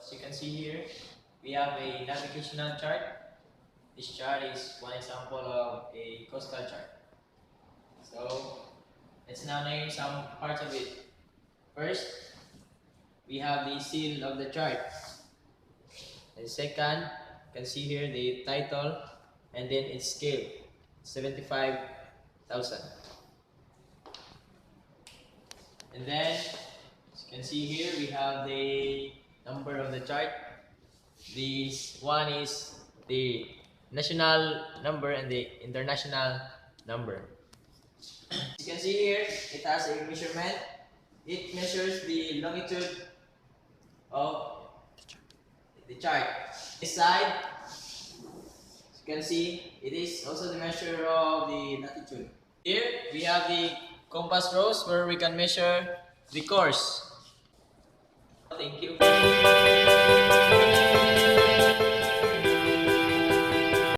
As you can see here, we have a navigational chart. This chart is one example of a coastal chart. So let's now name some parts of it. First, we have the seal of the chart. And second, you can see here the title and then its scale, 75,000. And then, as you can see here, we have the number of the chart. This one is the national number and the international number. As you can see here, it has a measurement. It measures the longitude of the chart. This side, as you can see, it is also the measure of the latitude. Here, we have the compass rose where we can measure the course. Thank you.